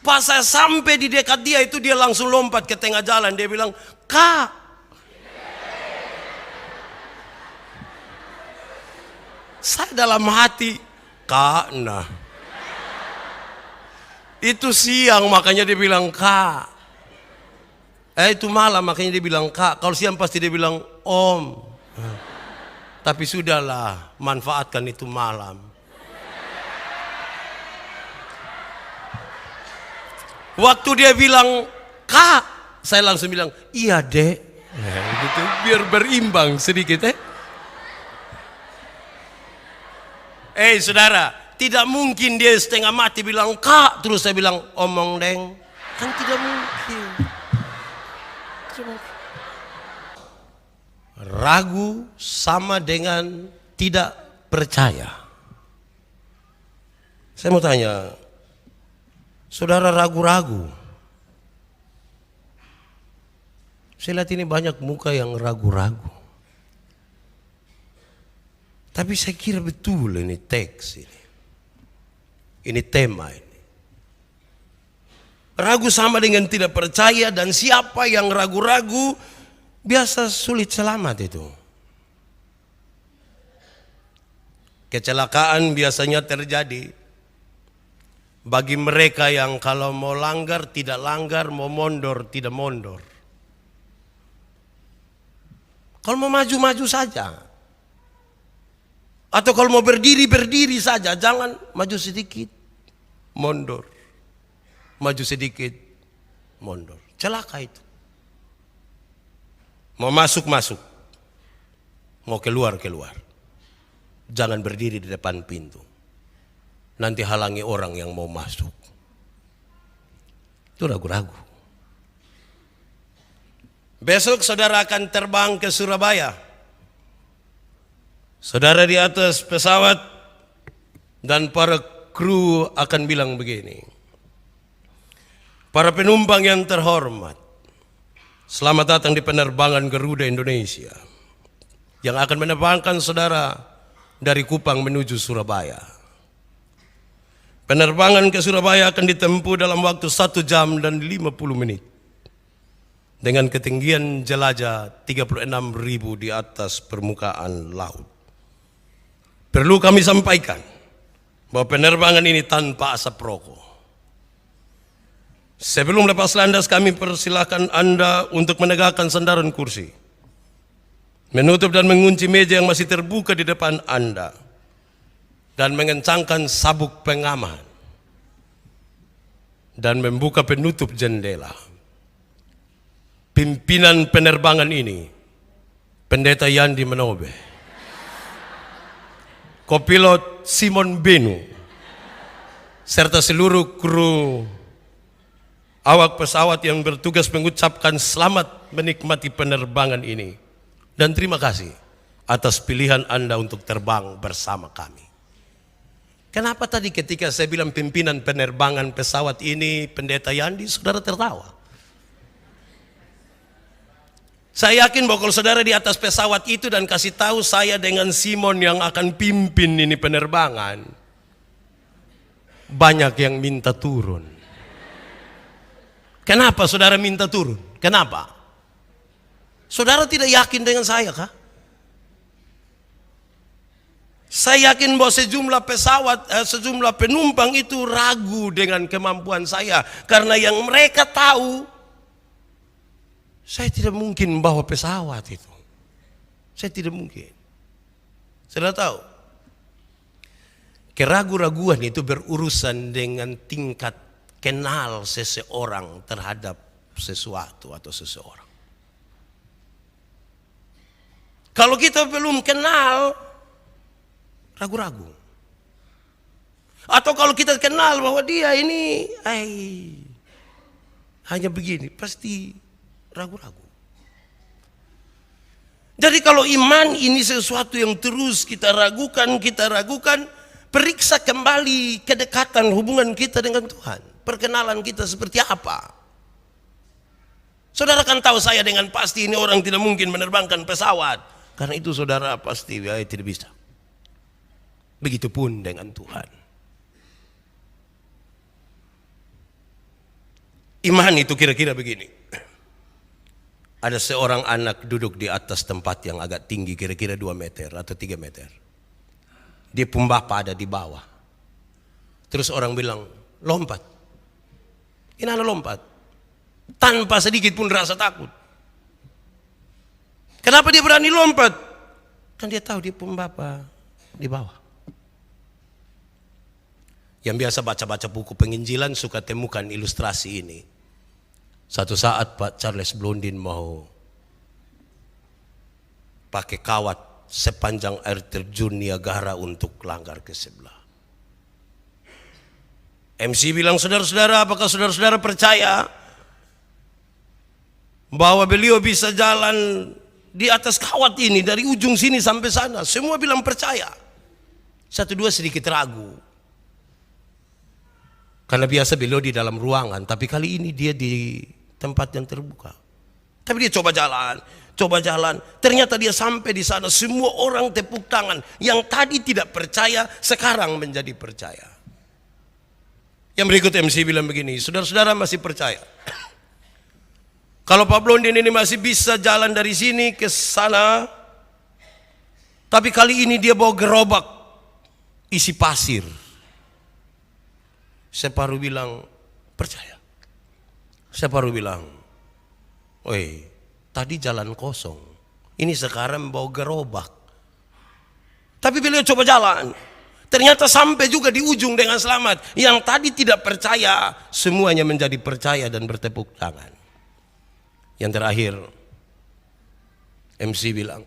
Pas saya sampai di dekat dia itu, dia langsung lompat ke tengah jalan. Dia bilang, "Kak." Saya dalam hati, "Kak, nah." Itu siang makanya dia bilang, "Kak." Itu malam makanya dia bilang, "Kak." Kalau siang pasti dia bilang, "Om." Tapi sudahlah, manfaatkan itu malam. Waktu dia bilang, "Kak," saya langsung bilang, "Iya, Dek." Gitu, biar berimbang sedikit. Saudara, tidak mungkin dia setengah mati bilang, "Kak," terus saya bilang, "Omong deng." Kan tidak mungkin. Ragu sama dengan tidak percaya. Saya mau tanya, saudara ragu-ragu? Saya lihat ini banyak muka yang ragu-ragu. Tapi saya kira betul ini teks ini. Ini tema ini. Ragu sama dengan tidak percaya, dan siapa yang ragu-ragu biasa sulit selamat itu. Kecelakaan biasanya terjadi bagi mereka yang kalau mau langgar tidak langgar, mau mondor tidak mondor. Kalau mau maju-maju saja. Atau kalau mau berdiri saja, jangan maju sedikit, mondor. Maju sedikit, mondor. Celaka itu. Mau masuk. Mau keluar. Jangan berdiri di depan pintu. Nanti halangi orang yang mau masuk. Itu ragu-ragu. Besok saudara akan terbang ke Surabaya. Saudara di atas pesawat dan para kru akan bilang begini, "Para penumpang yang terhormat, selamat datang di penerbangan Garuda Indonesia yang akan menerbangkan saudara dari Kupang menuju Surabaya. Penerbangan ke Surabaya akan ditempuh dalam waktu 1 jam dan 50 menit dengan ketinggian jelajah 36.000 di atas permukaan laut. Perlu kami sampaikan bahwa penerbangan ini tanpa asap rokok. Sebelum lepas landas, kami persilahkan Anda untuk menegakkan sandaran kursi, menutup dan mengunci meja yang masih terbuka di depan Anda, dan mengencangkan sabuk pengaman, dan membuka penutup jendela. Pimpinan penerbangan ini, Pendeta Yandi Manobe. Kopilot Simon Benu, serta seluruh kru awak pesawat yang bertugas mengucapkan selamat menikmati penerbangan ini. Dan terima kasih atas pilihan Anda untuk terbang bersama kami. Kenapa tadi ketika saya bilang pimpinan penerbangan pesawat ini Pendeta Yandi, saudara tertawa? Saya yakin bahwa kalau saudara di atas pesawat itu dan kasih tahu saya dengan Simon yang akan pimpin ini penerbangan, banyak yang minta turun. Kenapa saudara minta turun? Kenapa? Saudara tidak yakin dengan saya kah? Saya yakin bahwa sejumlah penumpang itu ragu dengan kemampuan saya, karena yang mereka tahu, saya tidak mungkin membawa pesawat itu. Saya tidak mungkin. Saudara tahu, keraguan-raguan itu berurusan dengan tingkat kenal seseorang terhadap sesuatu atau seseorang. Kalau kita belum kenal, ragu-ragu. Atau kalau kita kenal bahwa dia ini hanya begini, pasti ragu-ragu. Jadi kalau iman ini sesuatu yang terus kita ragukan, periksa kembali kedekatan hubungan kita dengan Tuhan. Perkenalan kita seperti apa? Saudara kan tahu saya dengan pasti ini orang tidak mungkin menerbangkan pesawat. Karena itu saudara pasti tidak bisa. Begitupun dengan Tuhan. Iman itu kira-kira begini. Ada seorang anak duduk di atas tempat yang agak tinggi, kira-kira 2 meter atau 3 meter. Dia pun bapa ada di bawah. Terus orang bilang, lompat. Ini anak lompat. Tanpa sedikit pun rasa takut. Kenapa dia berani lompat? Kan dia tahu dia pun bapa di bawah. Yang biasa baca-baca buku penginjilan suka temukan ilustrasi ini. Satu saat Pak Charles Blondin mau pakai kawat sepanjang air terjun Niagara untuk langgar ke sebelah. MC bilang, saudara-saudara, apakah saudara-saudara percaya bahwa beliau bisa jalan di atas kawat ini dari ujung sini sampai sana? Semua bilang percaya. 1, 2 sedikit ragu. Karena biasa beliau di dalam ruangan, tapi kali ini dia di tempat yang terbuka. Tapi dia coba jalan. Ternyata dia sampai di sana, semua orang tepuk tangan. Yang tadi tidak percaya, sekarang menjadi percaya. Yang berikut MC bilang begini, saudara-saudara masih percaya? Kalau Pak Blondin ini masih bisa jalan dari sini ke sana, tapi kali ini dia bawa gerobak isi pasir. Separuh bilang percaya. Separuh bilang, oi, tadi jalan kosong, ini sekarang bawa gerobak. Tapi beliau coba jalan, ternyata sampai juga di ujung dengan selamat. Yang tadi tidak percaya, semuanya menjadi percaya dan bertepuk tangan. Yang terakhir, MC bilang,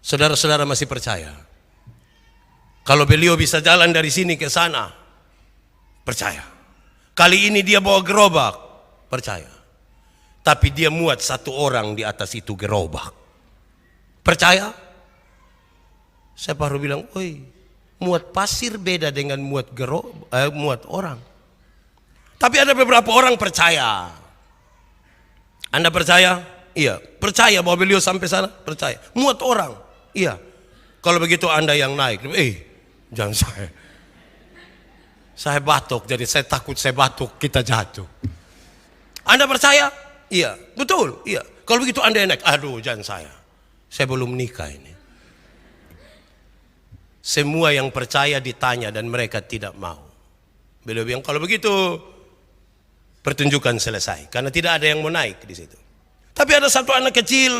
saudara-saudara masih percaya? Kalau beliau bisa jalan dari sini ke sana, percaya. Kali ini dia bawa gerobak, percaya. Tapi dia muat 1 orang di atas itu gerobak, percaya? Saya baru bilang, oi, muat pasir beda dengan muat muat orang. Tapi ada beberapa orang percaya. Anda percaya? Iya. Percaya bahwa beliau sampai sana? Percaya. Muat orang? Iya. Kalau begitu Anda yang naik, jangan saya. Saya batuk, jadi saya takut saya batuk, kita jatuh. Anda percaya? Iya. Betul? Iya. Kalau begitu Anda yang naik, aduh jangan saya belum nikah ini. Semua yang percaya ditanya dan mereka tidak mau. Beliau bilang, kalau begitu pertunjukan selesai, karena tidak ada yang mau naik di situ. Tapi ada satu anak kecil,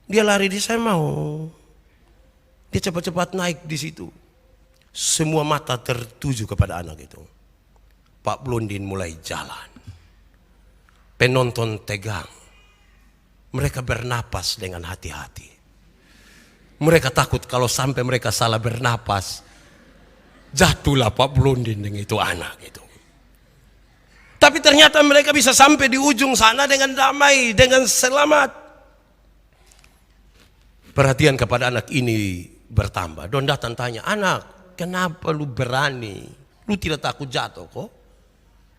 dia lari di saya mau. Dia cepat-cepat naik di situ. Semua mata tertuju kepada anak itu. Pak Blondin mulai jalan. Penonton tegang. Mereka bernapas dengan hati-hati. Mereka takut kalau sampai mereka salah bernapas, jatuhlah Pak Blondin dengan itu anak itu. Tapi ternyata mereka bisa sampai di ujung sana dengan damai, dengan selamat. Perhatian kepada anak ini bertambah. Don datang tanya, anak, kenapa lu berani? Lu tidak takut jatuh kok?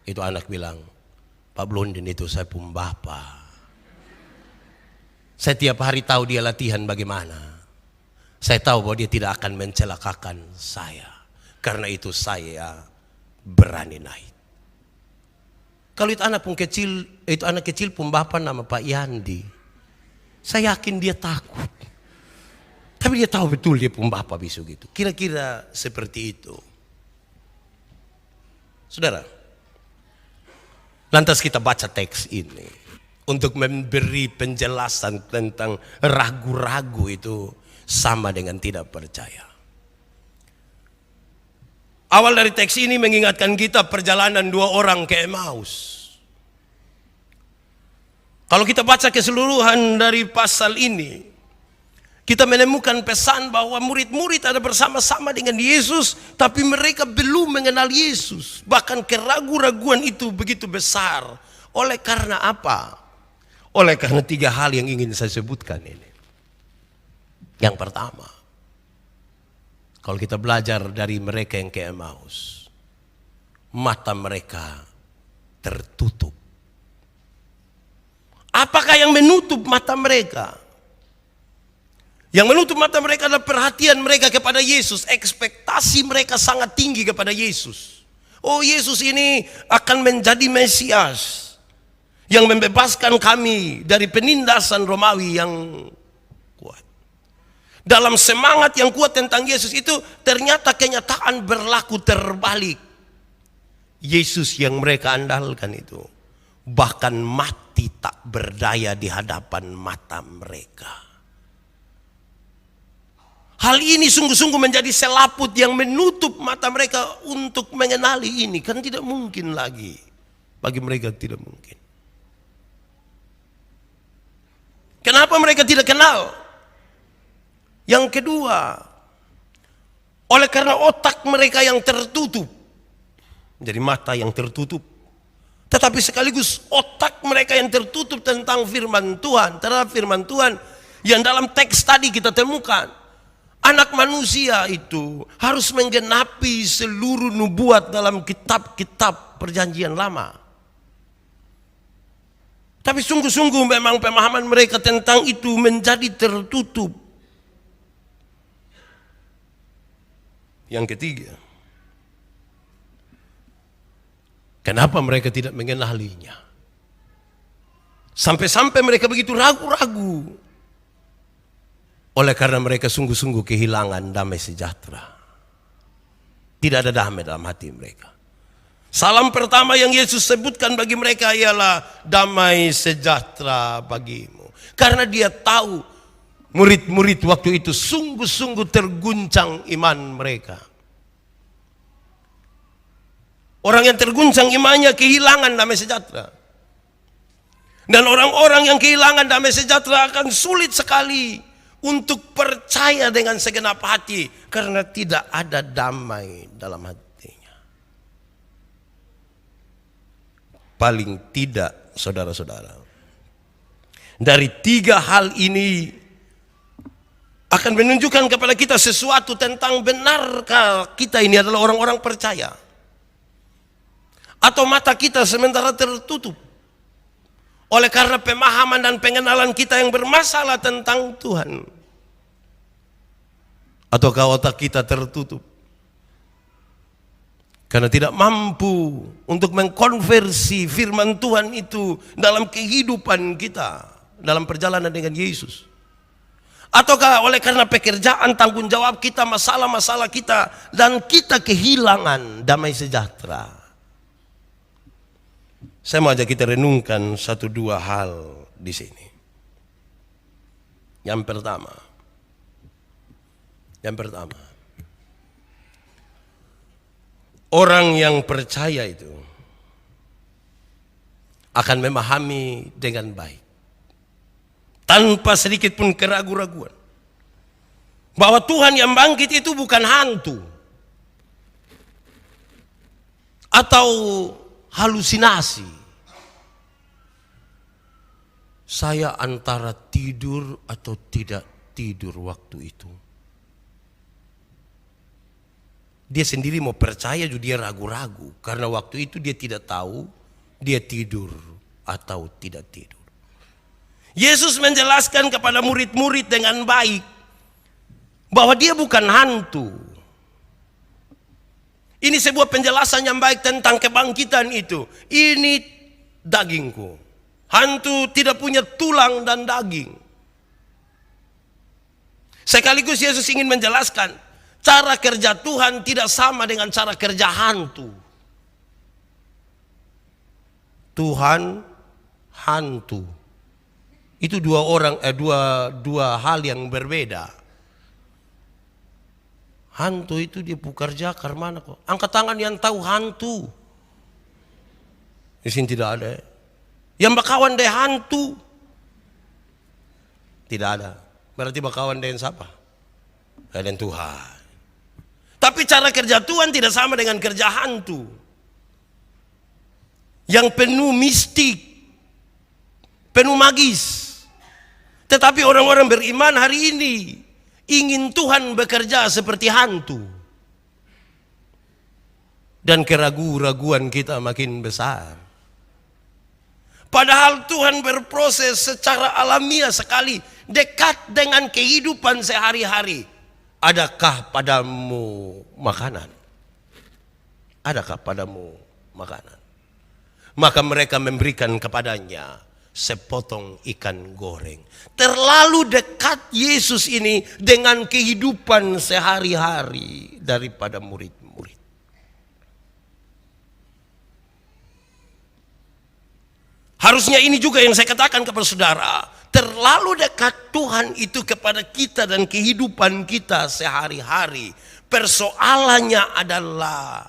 Itu anak bilang, Pak Blondin itu saya pun bapa. Saya tiap hari tahu dia latihan bagaimana. Saya tahu bahwa dia tidak akan mencelakakan saya. Karena itu saya berani naik. Kalau itu anak kecil pun bapa nama Pak Yandi. Saya yakin dia takut. Tapi dia tahu betul dia pun bapa bisu gitu. Kira-kira seperti itu. Saudara, lantas kita baca teks ini untuk memberi penjelasan tentang ragu-ragu itu sama dengan tidak percaya. Awal dari teks ini mengingatkan kita perjalanan 2 orang ke Emmaus. Kalau kita baca keseluruhan dari pasal ini, kita menemukan pesan bahwa murid-murid ada bersama-sama dengan Yesus, tapi mereka belum mengenal Yesus. Bahkan keraguan-raguan itu begitu besar. Oleh karena apa? Oleh karena 3 hal yang ingin saya sebutkan ini. Yang pertama, kalau kita belajar dari mereka yang ke Emmaus, mata mereka tertutup. Apakah yang menutup mata mereka? Yang menutup mata mereka adalah perhatian mereka kepada Yesus. Ekspektasi mereka sangat tinggi kepada Yesus. Oh, Yesus ini akan menjadi Mesias. yang membebaskan kami dari penindasan Romawi yang kuat. Dalam semangat yang kuat tentang Yesus itu, ternyata kenyataan berlaku terbalik. Yesus yang mereka andalkan itu bahkan mati tak berdaya di hadapan mata mereka. Hal ini sungguh-sungguh menjadi selaput yang menutup mata mereka untuk mengenali ini. Kan tidak mungkin lagi. Bagi mereka tidak mungkin. Kenapa mereka tidak kenal? Yang kedua, oleh karena otak mereka yang tertutup. Jadi mata yang tertutup. Tetapi sekaligus otak mereka yang tertutup tentang firman Tuhan. Terhadap firman Tuhan yang dalam teks tadi kita temukan. Anak manusia itu harus menggenapi seluruh nubuat dalam kitab-kitab perjanjian lama. Tapi sungguh-sungguh memang pemahaman mereka tentang itu menjadi tertutup. Yang ketiga, kenapa mereka tidak mengenalinya? Sampai-sampai mereka begitu ragu-ragu. Oleh karena mereka sungguh-sungguh kehilangan damai sejahtera. Tidak ada damai dalam hati mereka. Salam pertama yang Yesus sebutkan bagi mereka ialah damai sejahtera bagimu. Karena dia tahu murid-murid waktu itu sungguh-sungguh terguncang iman mereka. Orang yang terguncang imannya kehilangan damai sejahtera. Dan orang-orang yang kehilangan damai sejahtera akan sulit sekali untuk percaya dengan segenap hati karena tidak ada damai dalam hatinya. Paling tidak, saudara-saudara, dari tiga hal ini akan menunjukkan kepada kita sesuatu tentang benarkah kita ini adalah orang-orang percaya, atau mata kita sementara tertutup oleh karena pemahaman dan pengenalan kita yang bermasalah tentang Tuhan. Ataukah otak kita tertutup karena tidak mampu untuk mengkonversi firman Tuhan itu dalam kehidupan kita, dalam perjalanan dengan Yesus. Ataukah oleh karena pekerjaan, tanggung jawab kita, masalah-masalah kita, dan kita kehilangan damai sejahtera. Saya mau ajak kita renungkan satu dua hal di sini. Yang pertama, orang yang percaya itu akan memahami dengan baik, tanpa sedikit pun keraguan-raguan, bahwa Tuhan yang bangkit itu bukan hantu atau halusinasi. Saya antara tidur atau tidak tidur waktu itu. Dia sendiri mau percaya juga dia ragu-ragu. Karena waktu itu dia tidak tahu dia tidur atau tidak tidur. Yesus menjelaskan kepada murid-murid dengan baik bahwa dia bukan hantu. Ini sebuah penjelasan yang baik tentang kebangkitan itu. Ini dagingku. Hantu tidak punya tulang dan daging. Sekaligus Yesus ingin menjelaskan cara kerja Tuhan tidak sama dengan cara kerja hantu. Tuhan, hantu. Itu dua hal yang berbeda. Hantu itu dia pekerja karena mana kok? Angkat tangan yang tahu hantu. Di sini tidak ada. Yang bakawan dengan hantu tidak ada. Berarti bakawan dengan siapa? Dengan Tuhan. Tapi cara kerja Tuhan tidak sama dengan kerja hantu yang penuh mistik, penuh magis. Tetapi orang-orang beriman hari ini ingin Tuhan bekerja seperti hantu. Dan keraguan-raguan kita makin besar. Padahal Tuhan berproses secara alamiah sekali, dekat dengan kehidupan sehari-hari. Adakah padamu makanan? Adakah padamu makanan? Maka mereka memberikan kepadanya sepotong ikan goreng. Terlalu dekat Yesus ini dengan kehidupan sehari-hari daripada murid-murid. Harusnya ini juga yang saya katakan kepada saudara. Terlalu dekat Tuhan itu kepada kita dan kehidupan kita sehari-hari. Persoalannya adalah,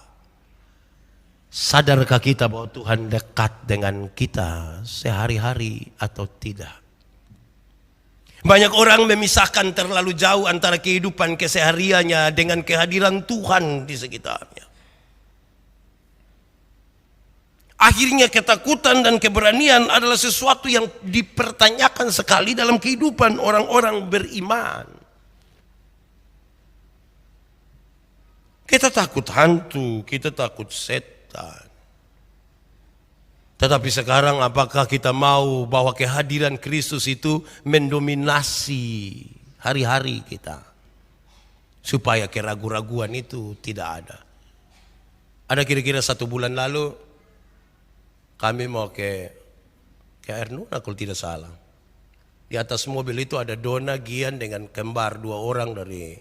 sadarkah kita bahwa Tuhan dekat dengan kita sehari-hari atau tidak? Banyak orang memisahkan terlalu jauh antara kehidupan kesehariannya dengan kehadiran Tuhan di sekitarnya. Akhirnya ketakutan dan keberanian adalah sesuatu yang dipertanyakan sekali dalam kehidupan orang-orang beriman. Kita takut hantu, kita takut setan. Tetapi sekarang apakah kita mau bahwa kehadiran Kristus itu mendominasi hari-hari kita? Supaya keraguan-raguan itu tidak ada. Ada kira-kira 1 bulan lalu, kami mau ke Ernuna kalau tidak salah. Di atas mobil itu ada Dona, Gian dengan kembar 2 orang dari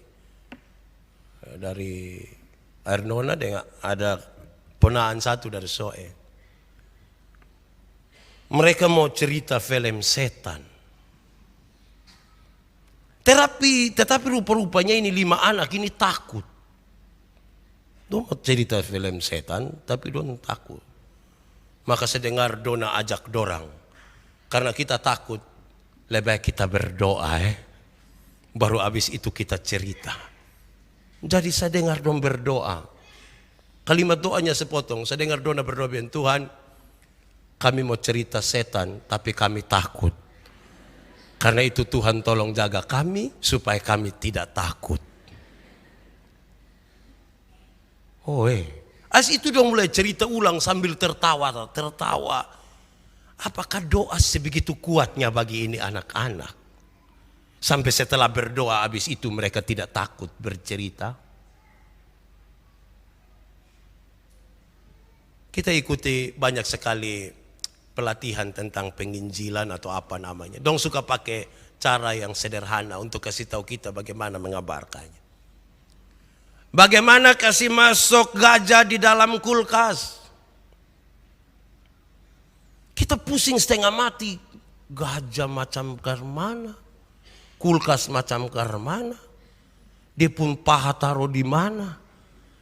Ernuna, dengan ada ponaan 1 dari Soe. Mereka mau cerita film setan. Tetapi rupa-rupanya ini 5 anak ini takut. Dia mau cerita film setan, tapi dia takut. Maka saya dengar Dona ajak dorang. Karena kita takut, lebih baik kita berdoa. Baru habis itu kita cerita. Jadi saya dengar dong berdoa. Kalimat doanya sepotong. Saya dengar Dona berdoa, Tuhan, kami mau cerita setan, tapi kami takut. Karena itu Tuhan tolong jaga kami, supaya kami tidak takut. As itu dong mulai cerita ulang sambil tertawa. Apakah doa sebegitu kuatnya bagi ini anak-anak? Sampai setelah berdoa habis itu mereka tidak takut bercerita. Kita ikuti banyak sekali pelatihan tentang penginjilan atau apa namanya. Dong suka pakai cara yang sederhana untuk kasih tahu kita bagaimana mengabarkannya. Bagaimana kasih masuk gajah di dalam kulkas? Kita pusing setengah mati. Gajah macam mana? Kulkas macam mana? Dia pun paha taruh di mana?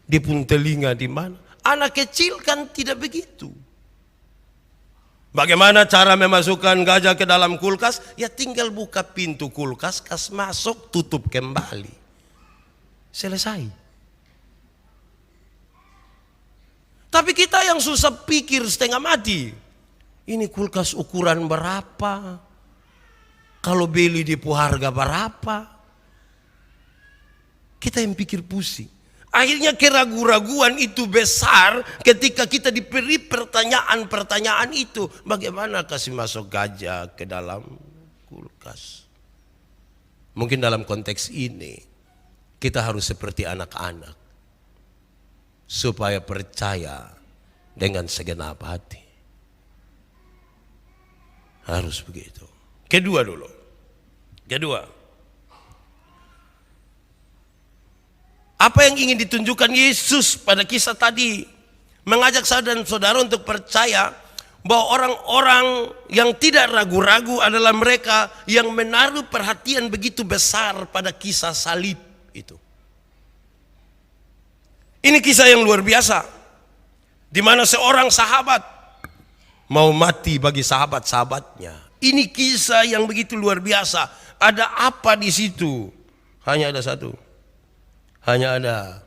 Dia pun telinga di mana? Anak kecil kan tidak begitu. Bagaimana cara memasukkan gajah ke dalam kulkas? Ya tinggal buka pintu kulkas, kas masuk, tutup kembali. Selesai. Tapi kita yang susah pikir setengah mati. Ini kulkas ukuran berapa? Kalau beli di harga berapa? Kita yang pikir pusing. Akhirnya keraguan-raguan itu besar ketika kita diberi pertanyaan-pertanyaan itu. Bagaimana kasih masuk gajah ke dalam kulkas? Mungkin dalam konteks ini kita harus seperti anak-anak. Supaya percaya dengan segenap hati. Harus begitu. Kedua. Apa yang ingin ditunjukkan Yesus pada kisah tadi? Mengajak saya dan saudara untuk percaya bahwa orang-orang yang tidak ragu-ragu adalah mereka yang menaruh perhatian begitu besar pada kisah salib itu. Ini kisah yang luar biasa, di mana seorang sahabat mau mati bagi sahabat-sahabatnya. Ini kisah yang begitu luar biasa. Ada apa di situ? Hanya ada satu. Hanya ada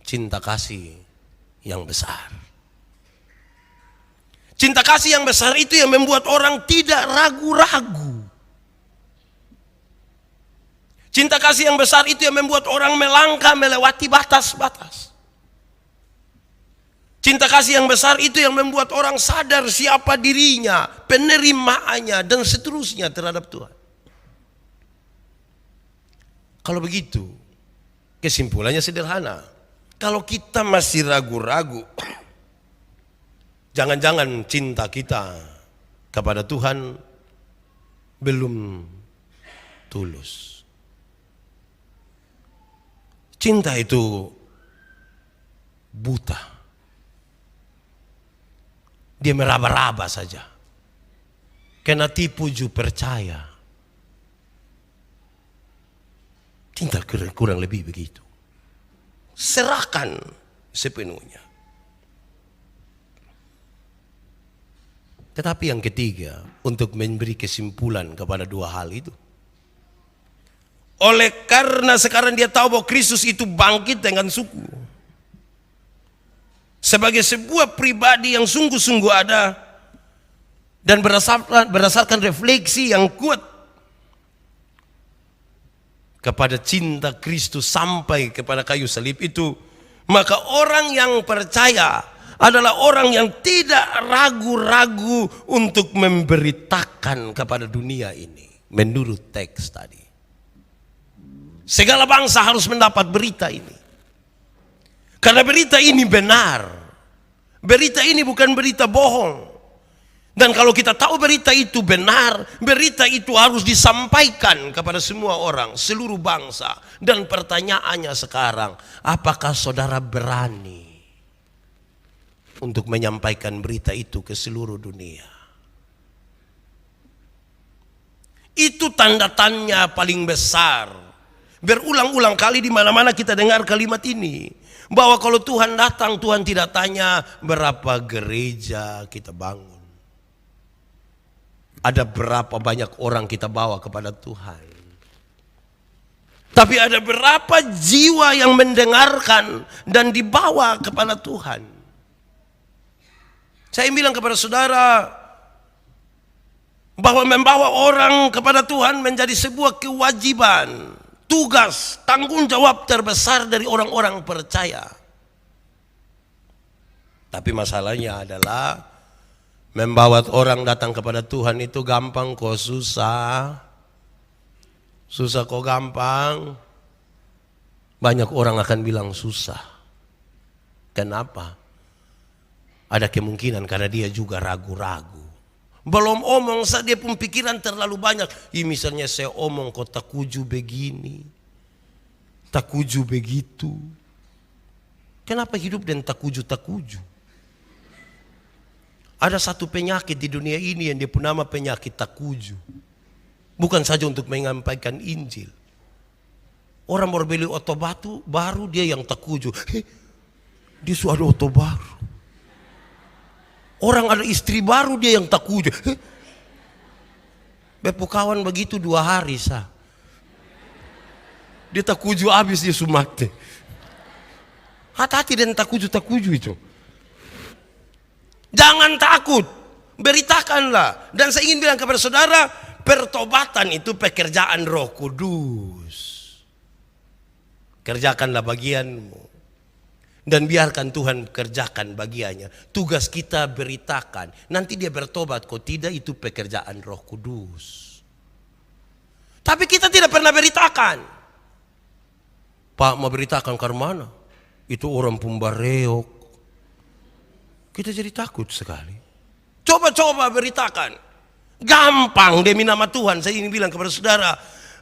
cinta kasih yang besar. Cinta kasih yang besar itu yang membuat orang tidak ragu-ragu. Cinta kasih yang besar itu yang membuat orang melangkah melewati batas-batas. Cinta kasih yang besar itu yang membuat orang sadar siapa dirinya, penerimaannya, dan seterusnya terhadap Tuhan. Kalau begitu, kesimpulannya sederhana. Kalau kita masih ragu-ragu, Jangan-jangan cinta kita kepada Tuhan belum tulus. Cinta itu buta. Dia meraba-raba saja. Kena tipu ju percaya. Cinta kurang lebih begitu. Serahkan sepenuhnya. Tetapi yang ketiga, untuk memberi kesimpulan kepada dua hal itu. Oleh karena sekarang dia tahu bahwa Kristus itu bangkit dengan suku. Sebagai sebuah pribadi yang sungguh-sungguh ada. Dan berdasarkan refleksi yang kuat kepada cinta Kristus sampai kepada kayu salib itu, maka orang yang percaya adalah orang yang tidak ragu-ragu untuk memberitakan kepada dunia ini. Menurut teks tadi, segala bangsa harus mendapat berita ini, karena berita ini benar. Berita ini bukan berita bohong. Dan kalau kita tahu berita itu benar, berita itu harus disampaikan kepada semua orang, seluruh bangsa. Dan pertanyaannya sekarang, apakah saudara berani untuk menyampaikan berita itu ke seluruh dunia? Itu tanda tanya paling besar. Berulang-ulang kali di mana-mana kita dengar kalimat ini, bahwa kalau Tuhan datang, Tuhan tidak tanya berapa gereja kita bangun, ada berapa banyak orang kita bawa kepada Tuhan, tapi ada berapa jiwa yang mendengarkan dan dibawa kepada Tuhan. Saya bilang kepada saudara bahwa membawa orang kepada Tuhan menjadi sebuah kewajiban, tugas, tanggung jawab terbesar dari orang-orang percaya. Tapi masalahnya adalah membawa orang datang kepada Tuhan itu gampang kok susah. Susah kok gampang. Banyak orang akan bilang susah. Kenapa? Ada kemungkinan karena dia juga ragu-ragu. Belum omong saja dia pun pikiran terlalu banyak. Misalnya saya omong kok takuju begini, takuju begitu. Kenapa hidup dan takuju-takuju? Ada satu penyakit di dunia ini yang dia pun nama penyakit takuju. Bukan saja untuk menyampaikan Injil. Orang baru beli oto baru dia yang takuju. Dia sudah ada oto baru. Orang ada istri baru dia yang takuju. Bepu kawan begitu 2 hari sah. Dia takuju habis dia sumakte. Hati-hati dan takuju-takuju itu. Jangan takut, beritakanlah. Dan saya ingin bilang kepada saudara, pertobatan itu pekerjaan Roh Kudus. Kerjakanlah bagianmu dan biarkan Tuhan kerjakan bagiannya. Tugas kita beritakan. Nanti dia bertobat, kok tidak, itu pekerjaan Roh Kudus. Tapi kita tidak pernah beritakan. Pak mau beritakan ke mana? Itu orang pembareok. Kita jadi takut sekali. Coba-coba beritakan. Gampang demi nama Tuhan. Saya ingin bilang kepada saudara,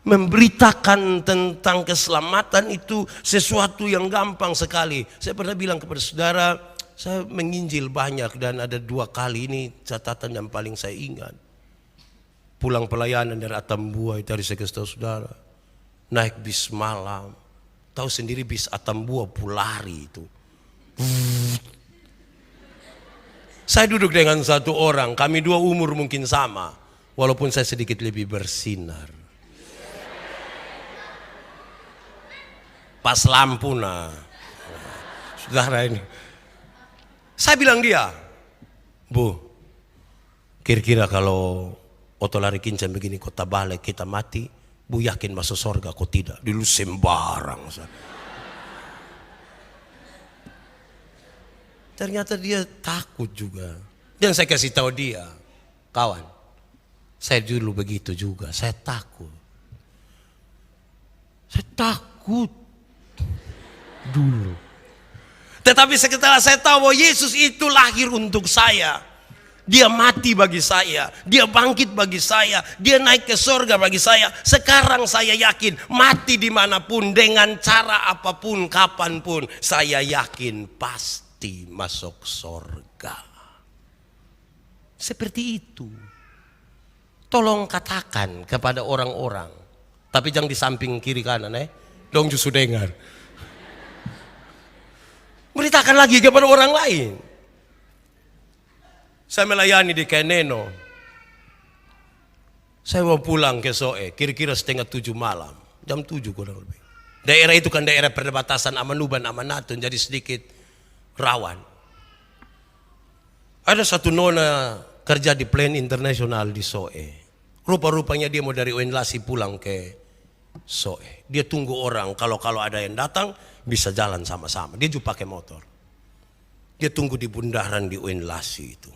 memberitakan tentang keselamatan itu sesuatu yang gampang sekali. Saya pernah bilang kepada saudara, saya menginjil banyak dan ada 2 kali ini catatan yang paling saya ingat. Pulang pelayanan dari Atambua itu hari saya kasih tahu saudara. Naik bis malam. Tahu sendiri bis Atambua Pulari itu. Saya duduk dengan satu orang, kami 2 umur mungkin sama, walaupun saya sedikit lebih bersinar. Pas lampu saudara ini. Saya bilang dia, Bu, kira-kira kalau oto lari kincang begini kota balik kita mati, Bu yakin masuk surga kok tidak? Dulu sembarang. Ternyata dia takut juga. Dan saya kasih tahu dia, kawan, saya dulu begitu juga, saya takut. Saya takut dulu. Tetapi setelah saya tahu bahwa Yesus itu lahir untuk saya, Dia mati bagi saya, Dia bangkit bagi saya, Dia naik ke surga bagi saya. Sekarang saya yakin mati dimanapun, dengan cara apapun, kapanpun, saya yakin pasti masuk surga. Seperti itu. Tolong katakan kepada orang-orang, tapi jangan di samping kiri kanan, dong justru dengar. Beritakan lagi kepada orang lain. Saya melayani di Keneno. Saya mau pulang ke Soe, kira-kira 6:30 malam. Jam 7 kurang lebih. Daerah itu kan daerah perbatasan Amanuban, Amanatun, jadi sedikit rawan. Ada satu nona kerja di Plan International di Soe. Rupa-rupanya dia mau dari Wenlasi pulang ke Soe. Dia tunggu orang, kalau ada yang datang bisa jalan sama-sama. Dia juga pakai motor. Dia tunggu di bundaran di Wenlasi itu.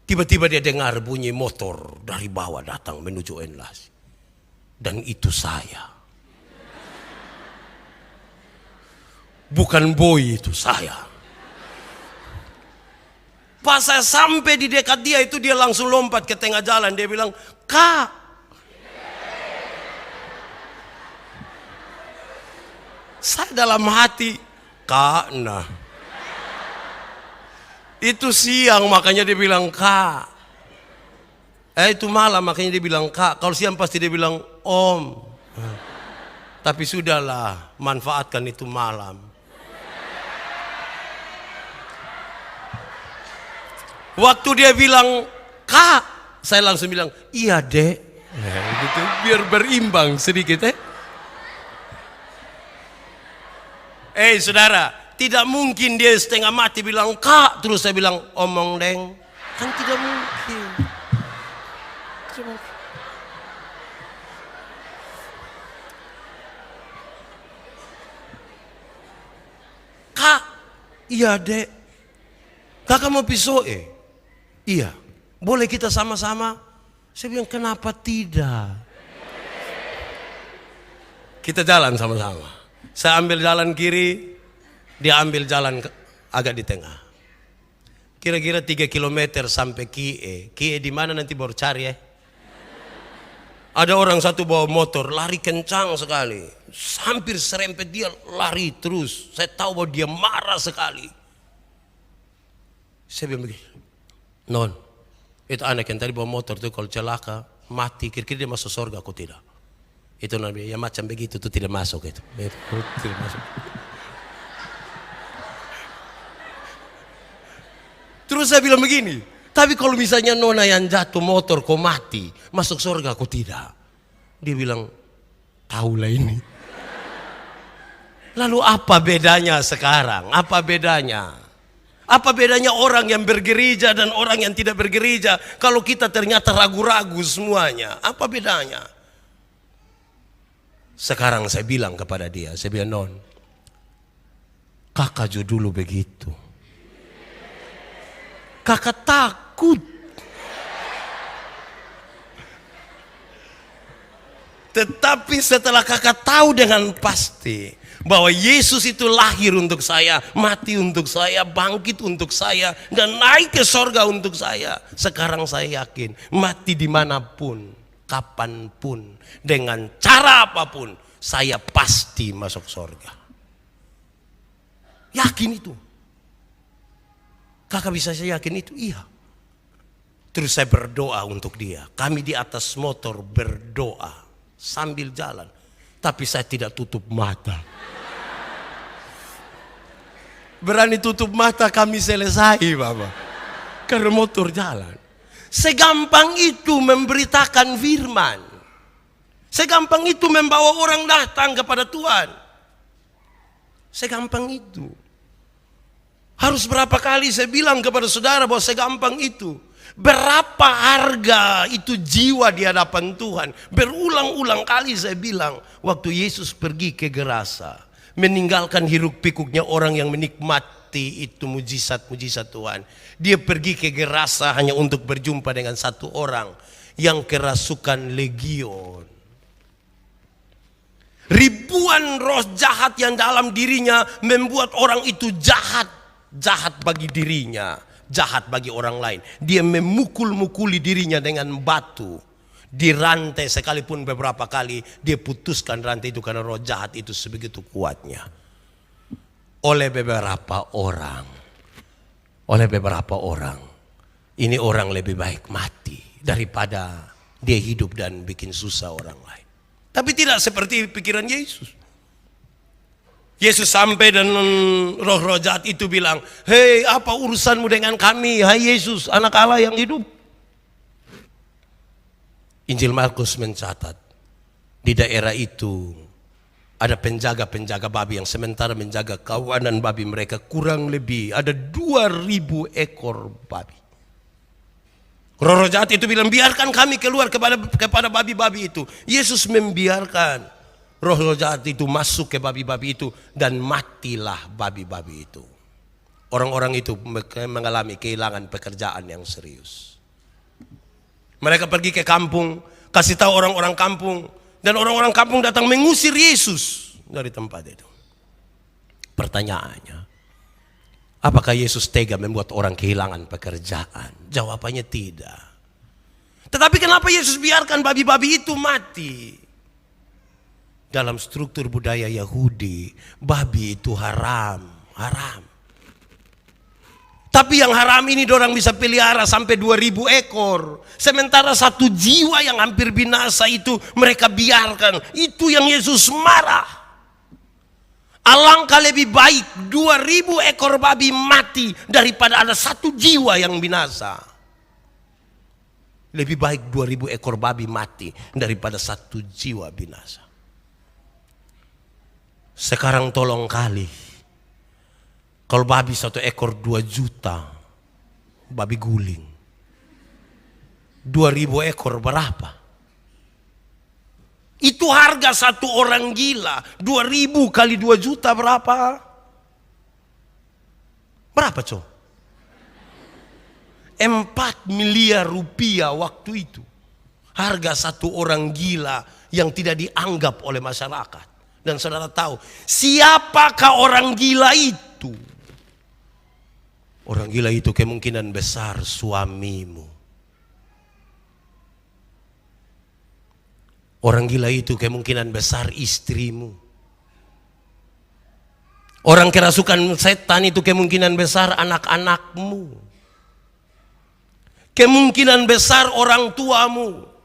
Tiba-tiba dia dengar bunyi motor dari bawah datang menuju Wenlasi. Dan itu saya. Bukan boy, itu saya. Pas saya sampai di dekat dia itu, dia langsung lompat ke tengah jalan. Dia bilang, "Kak." Saya dalam hati, "Kak, nah." Itu siang makanya dia bilang, "Kak." Itu malam makanya dia bilang, "Kak." Kalau siang pasti dia bilang, "Om." Tapi sudahlah, manfaatkan itu malam. Waktu dia bilang, "Kak," saya langsung bilang, "Iya, Dek." Gitu, biar berimbang sedikit, saudara, tidak mungkin dia setengah mati bilang, "Kak," terus saya bilang, "Omong, Deng." Kan tidak mungkin. Tidak mungkin. "Kak," "Iya, Dek." "Kakak mau pisau?" "Iya." "Boleh kita sama-sama?" Saya bilang, "Kenapa tidak?" Kita jalan sama-sama. Saya ambil jalan kiri, dia ambil jalan agak di tengah. Kira-kira 3 kilometer sampai Kie. Kie di mana nanti baru cari, Ada orang satu bawa motor, lari kencang sekali. Hampir serempet dia, lari terus. Saya tahu bahwa dia marah sekali. Saya bilang begini, "Non, itu anak yang tadi bawa motor tuh kalau celaka, mati, kira-kira dia masuk surga aku tidak?" Itu namanya, ya macam begitu tuh tidak masuk itu. Tidak masuk. Terus saya bilang begini, "Tapi kalau misalnya nona yang jatuh motor kau mati, masuk surga aku tidak?" Dia bilang, "Tahulah ini." Lalu apa bedanya sekarang? Apa bedanya? Apa bedanya orang yang bergereja dan orang yang tidak bergereja kalau kita ternyata ragu-ragu semuanya? Apa bedanya? Sekarang saya bilang kepada dia, saya bilang, "Non, kakak juga dulu begitu. Kakak takut. Tetapi setelah kakak tahu dengan pasti bahwa Yesus itu lahir untuk saya, mati untuk saya, bangkit untuk saya, dan naik ke sorga untuk saya. Sekarang saya yakin, mati dimanapun, kapanpun, dengan cara apapun, saya pasti masuk sorga." Yakin itu. Kakak bisa saya yakin itu? Iya. Terus saya berdoa untuk dia. Kami di atas motor berdoa sambil jalan. Tapi saya tidak tutup mata. Berani tutup mata kami selesai, Bapak. Karena motor jalan. Segampang itu memberitakan firman. Segampang itu membawa orang datang kepada Tuhan. Segampang itu. Harus berapa kali saya bilang kepada saudara bahwa segampang itu. Berapa harga itu jiwa di hadapan Tuhan. Berulang-ulang kali saya bilang, waktu Yesus pergi ke Gerasa, meninggalkan hiruk pikuknya orang yang menikmati itu mujizat-mujizat Tuhan. Dia pergi ke Gerasa hanya untuk berjumpa dengan satu orang yang kerasukan legion. Ribuan roh jahat yang dalam dirinya membuat orang itu jahat. Jahat bagi dirinya, jahat bagi orang lain. Dia memukul-mukuli dirinya dengan batu. Dirantai sekalipun beberapa kali, dia putuskan rantai itu karena roh jahat itu sebegitu kuatnya. Oleh beberapa orang. Ini orang lebih baik mati daripada dia hidup dan bikin susah orang lain. Tapi tidak seperti pikiran Yesus. Yesus sampai dan roh-roh jahat itu bilang, hei, apa urusanmu dengan kami, hai Yesus, anak Allah yang hidup. Injil Markus mencatat, di daerah itu ada penjaga-penjaga babi yang sementara menjaga kawanan babi mereka, kurang lebih ada 2.000 ekor babi. Roh-roh jahat itu bilang, biarkan kami keluar kepada babi-babi itu. Yesus membiarkan roh-roh jahat itu masuk ke babi-babi itu dan matilah babi-babi itu. Orang-orang itu mengalami kehilangan pekerjaan yang serius. Mereka pergi ke kampung, kasih tahu orang-orang kampung, dan orang-orang kampung datang mengusir Yesus dari tempat itu. Pertanyaannya, apakah Yesus tega membuat orang kehilangan pekerjaan? Jawabannya tidak. Tetapi kenapa Yesus biarkan babi-babi itu mati? Dalam struktur budaya Yahudi, babi itu haram. Tapi yang haram ini dorang bisa pelihara sampai 2.000 ekor. Sementara satu jiwa yang hampir binasa itu mereka biarkan. Itu yang Yesus marah. Alangkah lebih baik 2.000 ekor babi mati daripada ada satu jiwa yang binasa. Lebih baik 2.000 ekor babi mati daripada satu jiwa binasa. Sekarang tolong kali, kalau babi satu ekor 2 juta, babi guling, 2.000 ekor berapa? Itu harga satu orang gila. 2.000 kali 2 juta berapa? Berapa cow? 4 miliar rupiah waktu itu. Harga satu orang gila yang tidak dianggap oleh masyarakat. Dan saudara tahu, siapakah orang gila itu? Orang gila itu kemungkinan besar suamimu. Orang gila itu kemungkinan besar istrimu. Orang kerasukan setan itu kemungkinan besar anak-anakmu. Kemungkinan besar orang tuamu.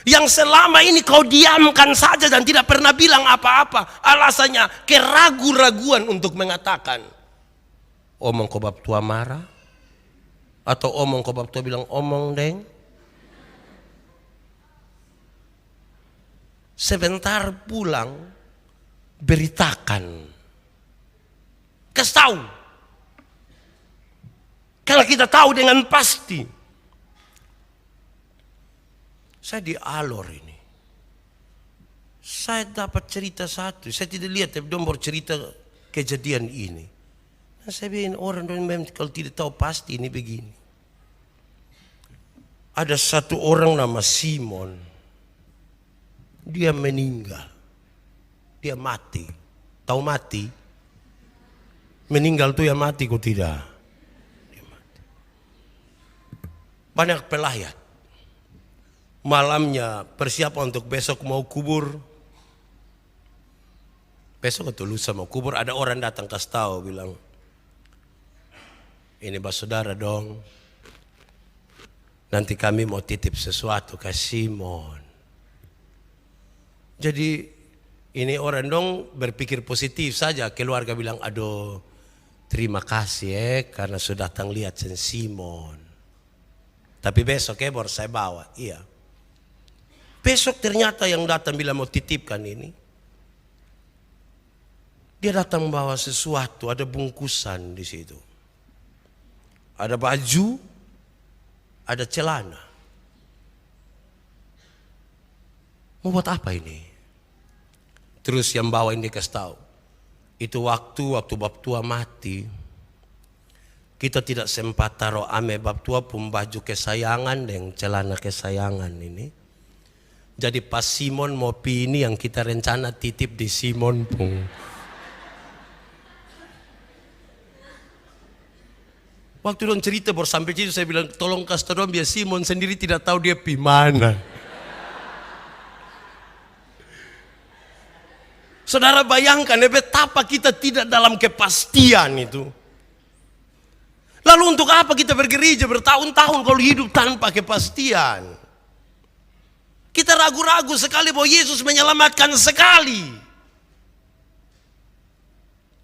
Yang selama ini kau diamkan saja dan tidak pernah bilang apa-apa. Alasannya keraguan-raguan untuk mengatakan, omong kau bab tua marah? Atau omong kau bab tua bilang, omong deng? Sebentar pulang, beritakan. Kasih tahu. Kalau kita tahu dengan pasti. Saya di Alor ini. Saya dapat cerita satu. Saya tidak lihat tapi nomor cerita kejadian ini. Nah, saya bilang orang kalau tidak tahu pasti ini begini. Ada satu orang nama Simon. Dia meninggal. Dia mati. Tahu mati? Meninggal tuh ya mati kok tidak. Dia mati. Banyak pelayat. Malamnya persiapan untuk besok mau kubur. Besok atau lusa mau kubur, ada orang datang kasih tahu bilang, ini bas saudara dong. Nanti kami mau titip sesuatu ke Simon. Jadi ini orang dong berpikir positif saja. Keluarga bilang, aduh terima kasih karena sudah datang lihat Simon. Tapi besok baru saya bawa. Iya. Besok ternyata yang datang bilang mau titipkan ini. Dia datang membawa sesuatu, ada bungkusan di situ. Ada baju, ada celana. Mau buat apa ini? Terus yang bawa ini dikasih tahu. Itu waktu bab tua mati. Kita tidak sempat taruh ame bab tua pun baju kesayangan dan celana kesayangan ini. Jadi pas Simon mau pi ini yang kita rencana titip di Simon pun. Waktu dong cerita baru sampai situ saya bilang tolong kasih tahu biar Simon sendiri tidak tahu dia pi mana. Saudara bayangkan betapa kita tidak dalam kepastian itu. Lalu untuk apa kita bergereja bertahun-tahun kalau hidup tanpa kepastian? Kita ragu-ragu sekali bahwa Yesus menyelamatkan sekali.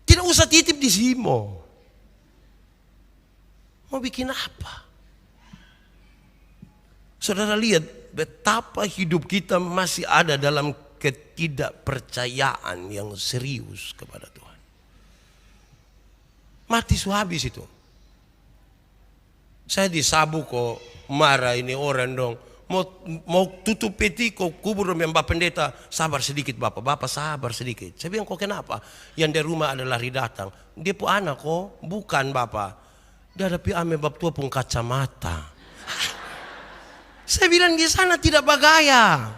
Tidak usah titip di Simon. Mau bikin apa? Saudara lihat betapa hidup kita masih ada dalam ketidakpercayaan yang serius kepada Tuhan. Mati habis itu. Saya disabu kok marah ini orang dong. Mau tutup peti kok kubur yang Bapak Pendeta. Sabar sedikit Bapak, Bapak sabar sedikit. Saya bilang kok kenapa? Yang dari rumah ada lari datang. Dia pun anak kok, bukan Bapak. Dia ada pi ame bab tua pun kacamata. Saya bilang di sana tidak bagaya.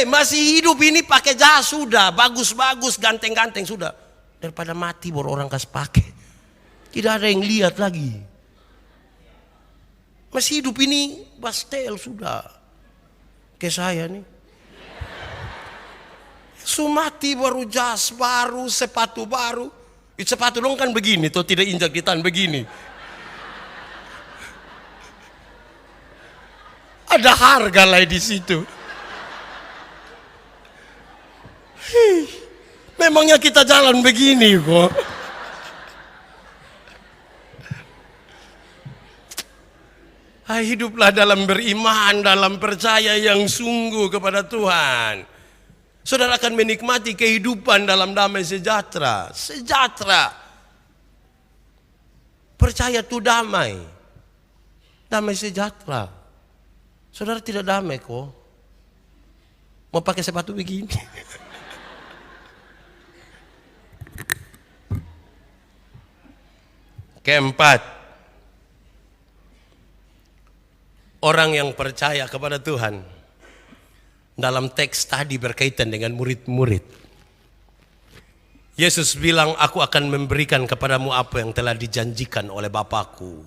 Masih hidup ini pakai jas sudah, bagus-bagus, ganteng-ganteng sudah. Daripada mati baru orang kasih pakai. Tidak ada yang lihat lagi. Masih hidup ini bastel sudah. Kayak saya nih. Sumati baru jas baru, sepatu baru. Sepatu dong kan begini, tuh tidak injak di tanah begini. Ada harga lah di situ. Memangnya kita jalan begini kok. Hiduplah dalam beriman, dalam percaya yang sungguh kepada Tuhan. Saudara akan menikmati kehidupan dalam damai sejahtera. Sejahtera. Percaya itu damai. Damai sejahtera. Saudara tidak damai kok. Mau pakai sepatu begini. Keempat, orang yang percaya kepada Tuhan. Dalam teks tadi berkaitan dengan murid-murid. Yesus bilang, aku akan memberikan kepadamu apa yang telah dijanjikan oleh Bapakku.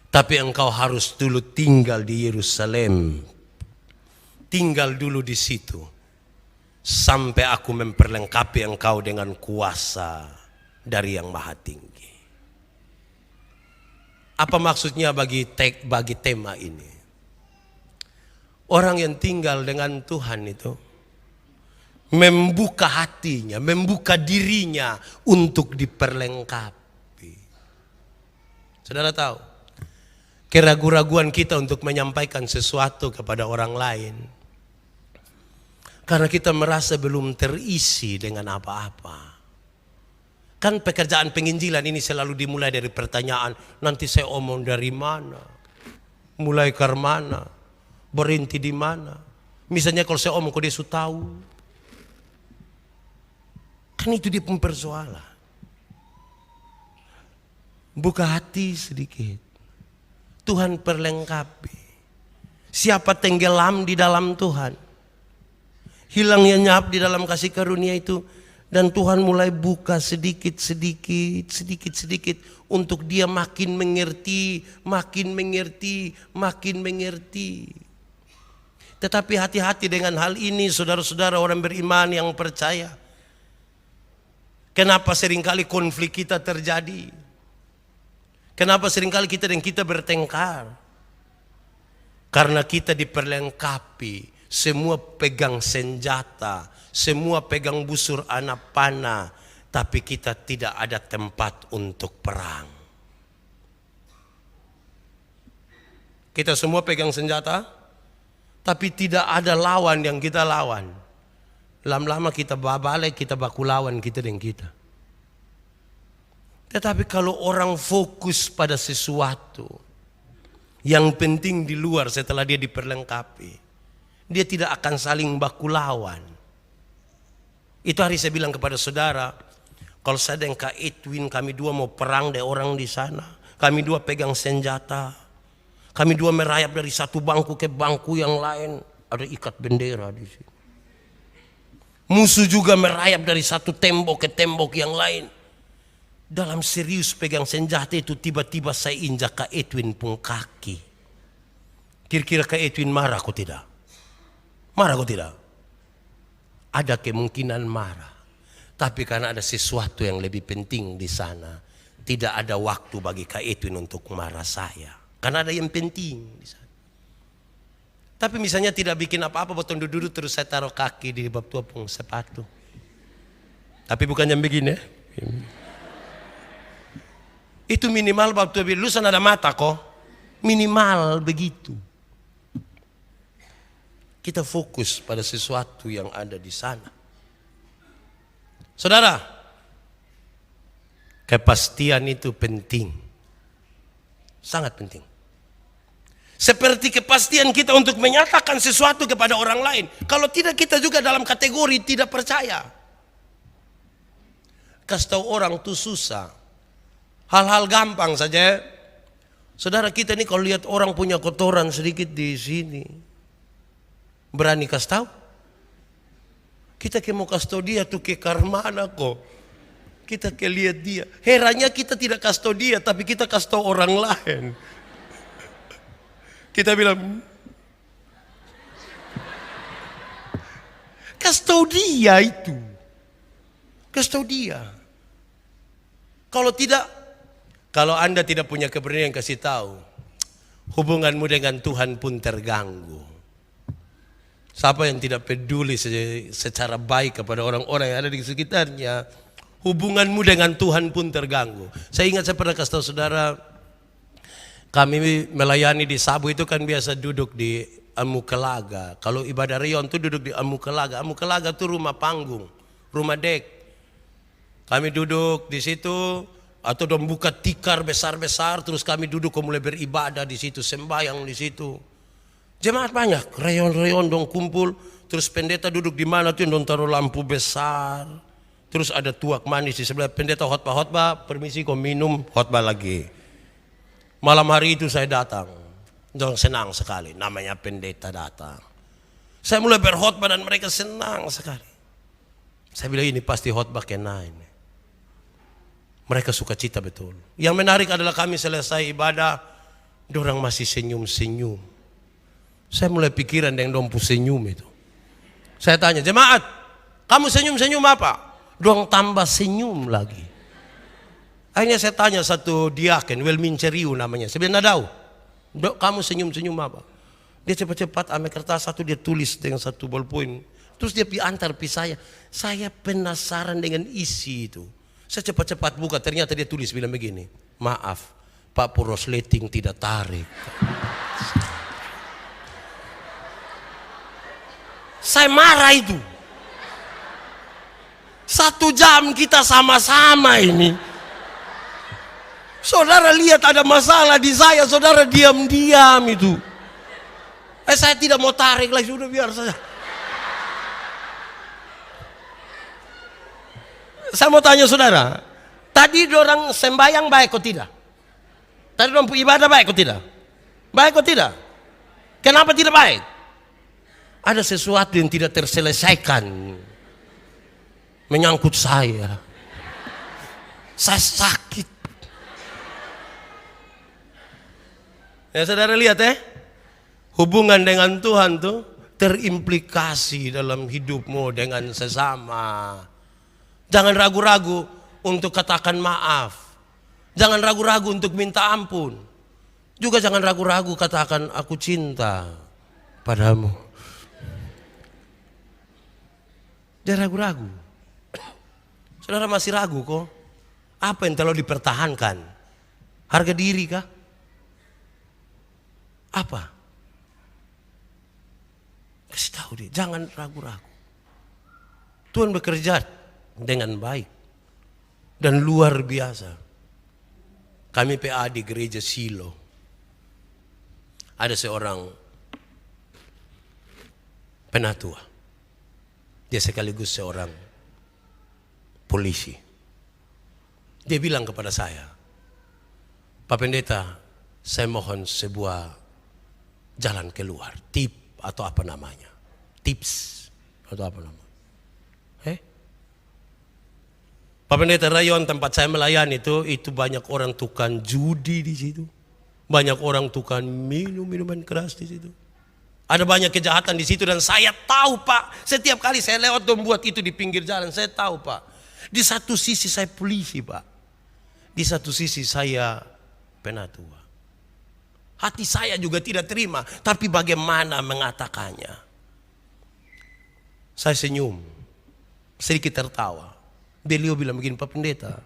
Tapi engkau harus dulu tinggal di Yerusalem. Tinggal dulu di situ. Sampai aku memperlengkapi engkau dengan kuasa dari yang maha tinggi. Apa maksudnya bagi tema ini? Orang yang tinggal dengan Tuhan itu membuka hatinya, membuka dirinya untuk diperlengkapi. Saudara tahu, keraguan-raguan kita untuk menyampaikan sesuatu kepada orang lain karena kita merasa belum terisi dengan apa-apa. Kan pekerjaan penginjilan ini selalu dimulai dari pertanyaan, nanti saya omong dari mana? Mulai ke mana? Berhenti di mana? Misalnya kalau saya omong kok dia sudah tahu. Kan itu dia persoalan. Buka hati sedikit. Tuhan perlengkapi. Siapa tenggelam di dalam Tuhan, hilangnya nyap di dalam kasih karunia itu, dan Tuhan mulai buka sedikit untuk dia makin mengerti. Tetapi hati-hati dengan hal ini saudara-saudara orang beriman yang percaya. Kenapa seringkali konflik kita terjadi? Kenapa seringkali kita dan kita bertengkar? Karena kita diperlengkapi, semua pegang senjata, semua pegang busur anak panah, tapi kita tidak ada tempat untuk perang. Kita semua pegang senjata, tapi tidak ada lawan yang kita lawan. Lama-lama kita balik, kita baku lawan kita dengan kita. Tetapi kalau orang fokus pada sesuatu yang penting di luar setelah dia diperlengkapi, dia tidak akan saling baku lawan. Itu hari saya bilang kepada saudara, kalau saya dan Kak Edwin, kami dua mau perang dengan orang di sana, kami dua pegang senjata, kami dua merayap dari satu bangku ke bangku yang lain, ada ikat bendera di sini. Musuh juga merayap dari satu tembok ke tembok yang lain. Dalam serius pegang senjata itu, tiba-tiba saya injak Kak Edwin pun kaki. Kira-kira Kak Edwin marah kok tidak? Marah kok tidak? Ada kemungkinan marah. Tapi karena ada sesuatu yang lebih penting di sana, tidak ada waktu bagi Kak Edwin untuk marah saya. Karena ada yang penting di sana. Tapi misalnya tidak bikin apa-apa, botong duduk terus saya taruh kaki di bab tuapung sepatu. Tapi bukan yang begini ya. Itu minimal bab tuapung. Lu sana ada mata kok. Minimal begitu. Kita fokus pada sesuatu yang ada di sana. Saudara, kepastian itu penting. Sangat penting. Seperti kepastian kita untuk menyatakan sesuatu kepada orang lain. Kalau tidak, kita juga dalam kategori tidak percaya. Kasih tahu orang itu susah. Hal-hal gampang saja. Saudara, kita ini kalau lihat orang punya kotoran sedikit di sini, berani kasih tahu? Kita mau kasih tahu dia tuh kekar mana kok. Kita lihat dia. Herannya kita tidak kasih tahu dia, tapi kita kasih tahu orang lain. Kita bilang, kasih tahu dia itu. Kasih tahu dia. Kalau tidak, kalau Anda tidak punya keberanian kasih tahu, hubunganmu dengan Tuhan pun terganggu. Siapa yang tidak peduli secara baik kepada orang-orang yang ada di sekitarnya, hubunganmu dengan Tuhan pun terganggu. Saya ingat saya pernah kasih tahu saudara, kami melayani di Sabu itu kan biasa duduk di Amukelaga. Kalau ibadah Rion itu duduk di Amukelaga. Amukelaga itu rumah panggung, rumah dek. Kami duduk di situ, atau dong buka tikar besar-besar, terus kami duduk mulai beribadah di situ, sembahyang di situ. Jemaat banyak, reyon-reyon dong kumpul, terus pendeta duduk di mana tuh dong taruh lampu besar. Terus ada tuak manis di sebelah pendeta khotbah, permisi kau minum, khotbah lagi. Malam hari itu saya datang, dong senang sekali, namanya pendeta datang. Saya mulai berkhotbah dan mereka senang sekali. Saya bilang ini pasti khotbah kena ini. Mereka suka cita betul. Yang menarik adalah kami selesai ibadah, dorang masih senyum-senyum. Saya mulai pikiran dengan dompu senyum itu. Saya tanya, jemaat, kamu senyum-senyum apa? Dorang tambah senyum lagi. Akhirnya saya tanya satu diaken, Welmin Ceriu namanya. Saya bilang, Nadau, kamu senyum-senyum apa? Dia cepat-cepat ambil kertas satu, dia tulis dengan satu ballpoint. Terus dia antar saya. Saya penasaran dengan isi itu. Saya cepat-cepat buka, ternyata dia tulis bilang begini, maaf, Pak Purosleting tidak tarik. Saya marah itu. 1 jam kita sama-sama ini. Saudara lihat ada masalah di saya, saudara diam-diam itu. Saya tidak mau tarik lagi, sudah biar saja. Saya mau tanya saudara, tadi dorang sembahyang baik atau tidak? Tadi dorang ibadah baik atau tidak? Baik atau tidak? Kenapa tidak baik? Ada sesuatu yang tidak terselesaikan menyangkut saya. Saya sakit. Ya saudara lihat hubungan dengan Tuhan tuh terimplikasi dalam hidupmu dengan sesama. Jangan ragu-ragu untuk katakan maaf. Jangan ragu-ragu untuk minta ampun. Juga jangan ragu-ragu katakan aku cinta padamu. Jangan ragu-ragu. Saudara masih ragu kok? Apa yang terlalu dipertahankan? Harga diri kah? Apa? Kasih tahu dia, jangan ragu-ragu. Tuhan bekerja dengan baik dan luar biasa. Kami PA di gereja Silo. Ada seorang penatua. Dia sekaligus seorang polisi. Dia bilang kepada saya, Pak Pendeta, saya mohon sebuah jalan keluar, tip atau apa namanya, tips atau apa namanya. Pak Pendeta, rayon tempat saya melayani itu banyak orang tukang judi di situ, banyak orang tukang minuman keras di situ. Ada banyak kejahatan di situ dan saya tahu Pak, setiap kali saya lewat dan buat itu di pinggir jalan, saya tahu Pak. Di satu sisi saya polisi Pak, di satu sisi saya penatua. Hati saya juga tidak terima, tapi bagaimana mengatakannya? Saya senyum, sedikit tertawa. Beliau bilang begini, Pak Pendeta,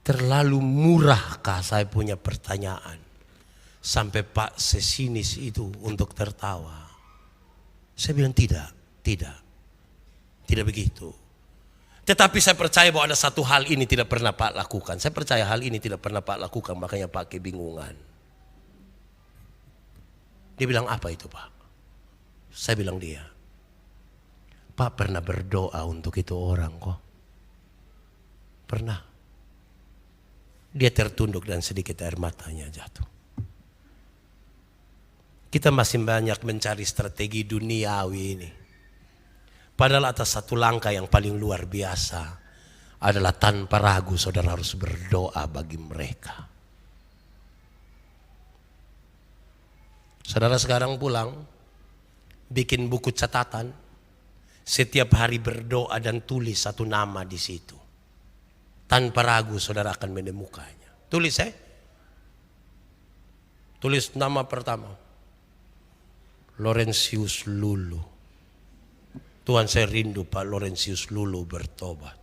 terlalu murahkah saya punya pertanyaan sampai Pak sesinis itu untuk tertawa? Saya bilang tidak begitu. Tetapi saya percaya bahwa ada satu hal ini tidak pernah Pak lakukan. Saya percaya hal ini tidak pernah Pak lakukan, makanya Pak kebingungan. Dia bilang, apa itu Pak? Saya bilang dia, Pak pernah berdoa untuk itu orang kok. Pernah. Dia tertunduk dan sedikit air matanya jatuh. Kita masih banyak mencari strategi duniawi ini. Padahal atas satu langkah yang paling luar biasa adalah tanpa ragu saudara harus berdoa bagi mereka. Saudara sekarang pulang, bikin buku catatan, setiap hari berdoa dan tulis satu nama di situ. Tanpa ragu saudara akan menemukannya. Tulis Tulis nama pertama, Laurentius Lulu. Tuhan, saya rindu Pak Laurentius Lulu bertobat.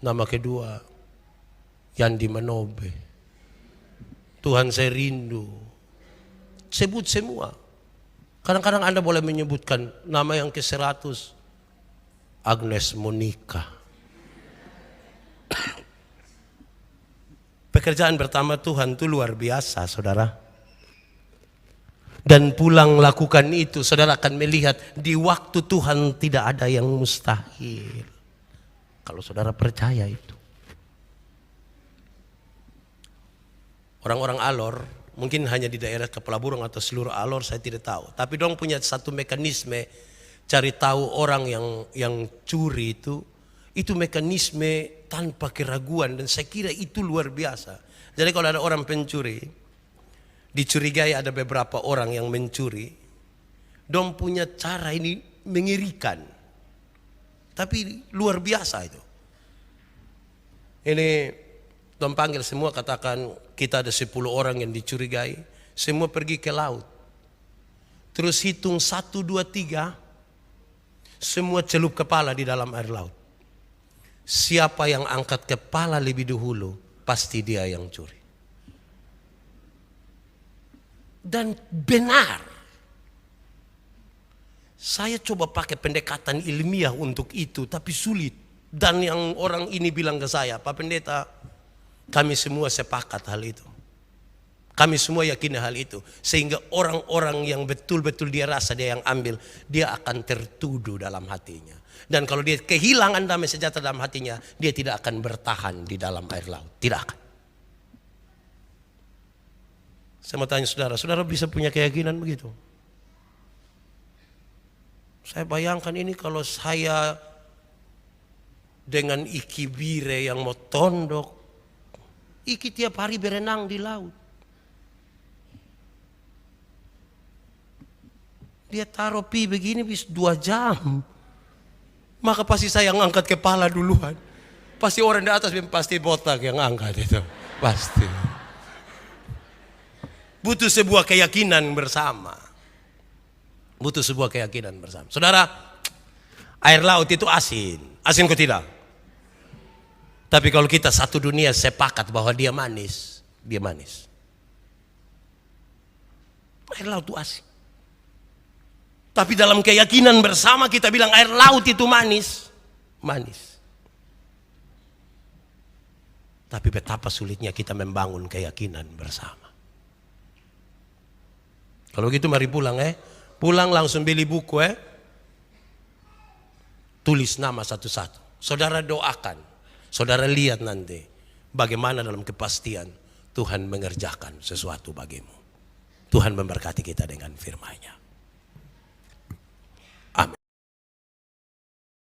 Nama kedua, Yandi Manobe. Tuhan, saya rindu. Sebut semua. Kadang-kadang Anda boleh menyebutkan nama yang ke-100, Agnes Monica. Pekerjaan pertama Tuhan itu luar biasa saudara. Dan pulang lakukan itu, saudara akan melihat di waktu Tuhan tidak ada yang mustahil. Kalau saudara percaya itu. Orang-orang Alor, mungkin hanya di daerah Kepala Burung atau seluruh Alor saya tidak tahu. Tapi dong punya satu mekanisme cari tahu orang yang curi itu mekanisme tanpa keraguan, dan saya kira itu luar biasa. Jadi kalau ada orang pencuri, dicurigai ada beberapa orang yang mencuri, dong punya cara ini mengerikan, tapi luar biasa itu. Ini dong panggil semua, katakan kita ada 10 orang yang dicurigai, semua pergi ke laut. Terus hitung 1, 2, 3, semua celup kepala di dalam air laut. Siapa yang angkat kepala lebih dahulu, pasti dia yang curi. Dan benar. Saya coba pakai pendekatan ilmiah untuk itu, tapi sulit. Dan yang orang ini bilang ke saya, Pak Pendeta, kami semua sepakat hal itu. Kami semua yakin hal itu. Sehingga orang-orang yang betul-betul dia rasa dia yang ambil, dia akan tertuduh dalam hatinya. Dan kalau dia kehilangan damai sejahtera dalam hatinya, dia tidak akan bertahan di dalam air laut. Tidak akan. Saya mau tanya saudara, saudara bisa punya keyakinan begitu? Saya bayangkan ini kalau saya dengan Iki Bire yang mau tondok, Iki tiap hari berenang di laut. Dia taruh pi begini bis 2 jam. Maka pasti saya yang angkat kepala duluan. Pasti orang di atas pasti botak yang angkat itu. Pasti. Butuh sebuah keyakinan bersama. Butuh sebuah keyakinan bersama. Saudara, air laut itu asin. Asin kok tidak? Tapi kalau kita satu dunia sepakat bahwa dia manis. Dia manis. Air laut itu asin. Tapi dalam keyakinan bersama kita bilang air laut itu manis. Manis. Tapi betapa sulitnya kita membangun keyakinan bersama. Kalau gitu mari pulang Pulang langsung beli buku Tulis nama satu-satu. Saudara doakan. Saudara lihat nanti bagaimana dalam kepastian Tuhan mengerjakan sesuatu bagimu. Tuhan memberkati kita dengan firman-Nya.